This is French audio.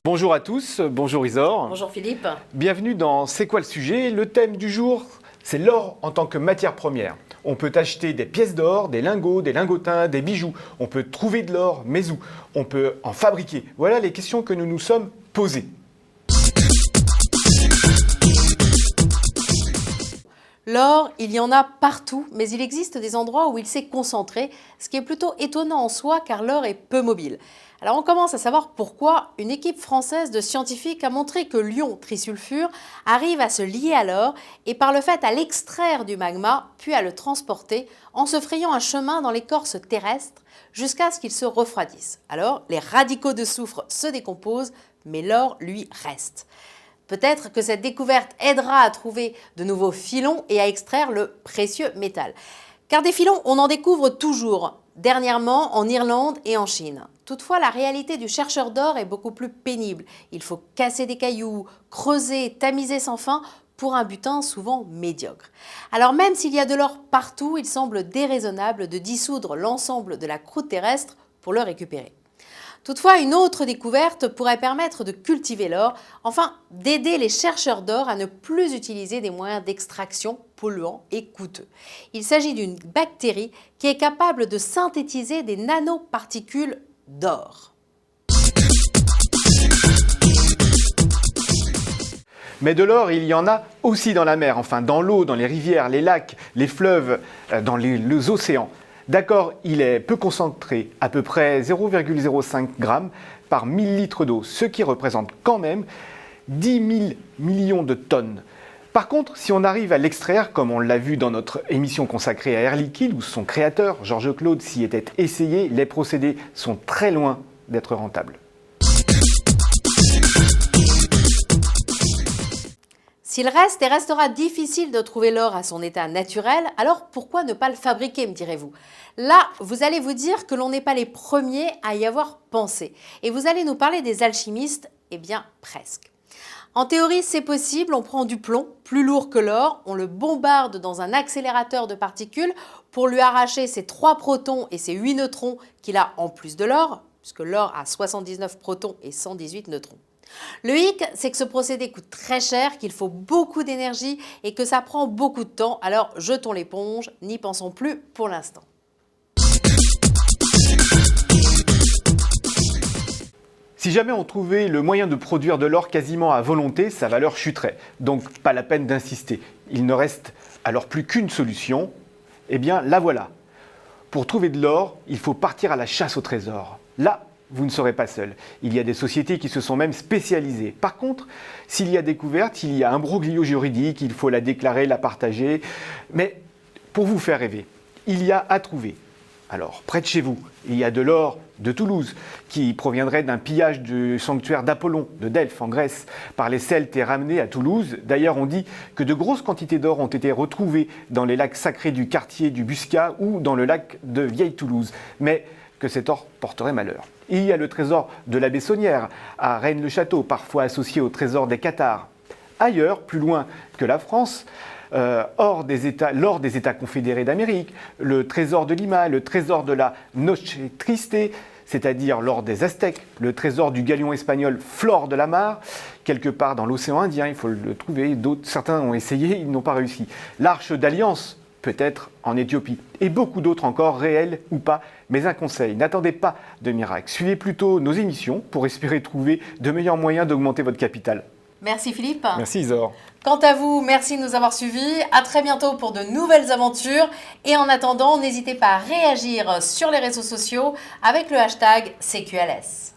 Bonjour à tous, bonjour Isor. Bonjour Philippe. Bienvenue dans C'est quoi le sujet? Le thème du jour, c'est l'or en tant que matière première. On peut acheter des pièces d'or, des lingots, des lingotins, des bijoux. On peut trouver de l'or, mais où? On peut en fabriquer. Voilà les questions que nous nous sommes posées. L'or, il y en a partout, mais il existe des endroits où il s'est concentré, ce qui est plutôt étonnant en soi car l'or est peu mobile. Alors on commence à savoir pourquoi une équipe française de scientifiques a montré que l'ion trisulfure arrive à se lier à l'or et par le fait à l'extraire du magma, puis à le transporter en se frayant un chemin dans l'écorce terrestre jusqu'à ce qu'il se refroidisse. Alors les radicaux de soufre se décomposent, mais l'or, lui, reste. Peut-être que cette découverte aidera à trouver de nouveaux filons et à extraire le précieux métal. Car des filons, on en découvre toujours, dernièrement en Irlande et en Chine. Toutefois, la réalité du chercheur d'or est beaucoup plus pénible. Il faut casser des cailloux, creuser, tamiser sans fin pour un butin souvent médiocre. Alors même s'il y a de l'or partout, il semble déraisonnable de dissoudre l'ensemble de la croûte terrestre pour le récupérer. Toutefois, une autre découverte pourrait permettre de cultiver l'or, enfin d'aider les chercheurs d'or à ne plus utiliser des moyens d'extraction polluants et coûteux. Il s'agit d'une bactérie qui est capable de synthétiser des nanoparticules d'or. Mais de l'or, il y en a aussi dans la mer, enfin dans l'eau, dans les rivières, les lacs, les fleuves, dans les océans. D'accord, il est peu concentré, à peu près 0,05 g par 1000 litres d'eau, ce qui représente quand même 10 000 millions de tonnes. Par contre, si on arrive à l'extraire, comme on l'a vu dans notre émission consacrée à Air Liquide, où son créateur, Georges Claude, s'y était essayé, les procédés sont très loin d'être rentables. S'il reste et restera difficile de trouver l'or à son état naturel, alors pourquoi ne pas le fabriquer, me direz-vous? Là, vous allez vous dire que l'on n'est pas les premiers à y avoir pensé. Et vous allez nous parler des alchimistes? Eh bien, presque. En théorie, c'est possible, on prend du plomb, plus lourd que l'or, on le bombarde dans un accélérateur de particules pour lui arracher ses 3 protons et ses 8 neutrons qu'il a en plus de l'or, puisque l'or a 79 protons et 118 neutrons. Le hic, c'est que ce procédé coûte très cher, qu'il faut beaucoup d'énergie et que ça prend beaucoup de temps, alors jetons l'éponge, n'y pensons plus pour l'instant. Si jamais on trouvait le moyen de produire de l'or quasiment à volonté, sa valeur chuterait. Donc pas la peine d'insister. Il ne reste alors plus qu'une solution. Eh bien la voilà. Pour trouver de l'or, il faut partir à la chasse au trésor. Là, vous ne serez pas seul. Il y a des sociétés qui se sont même spécialisées. Par contre, s'il y a découverte, il y a un broglio juridique, il faut la déclarer, la partager. Mais pour vous faire rêver, il y a à trouver. Alors, près de chez vous, il y a de l'or de Toulouse qui proviendrait d'un pillage du sanctuaire d'Apollon de Delphes en Grèce par les Celtes et ramené à Toulouse. D'ailleurs, on dit que de grosses quantités d'or ont été retrouvées dans les lacs sacrés du quartier du Buscat ou dans le lac de Vieille-Toulouse. Mais que cet or porterait malheur. Il y a le trésor de la Bessonnière, à Rennes-le-Château, parfois associé au trésor des Cathares. Ailleurs, plus loin que la France, l'or des États confédérés d'Amérique, le trésor de Lima, le trésor de la Noche Triste, c'est-à-dire l'or des Aztèques, le trésor du galion espagnol Flor de la Mar, quelque part dans l'océan Indien, il faut le trouver, certains ont essayé, ils n'ont pas réussi. L'Arche d'Alliance, peut-être en Éthiopie, et beaucoup d'autres encore, réels ou pas. Mais un conseil, n'attendez pas de miracle. Suivez plutôt nos émissions pour espérer trouver de meilleurs moyens d'augmenter votre capital. Merci Philippe. Merci Isor. Quant à vous, merci de nous avoir suivis. À très bientôt pour de nouvelles aventures. Et en attendant, n'hésitez pas à réagir sur les réseaux sociaux avec le hashtag CQLS.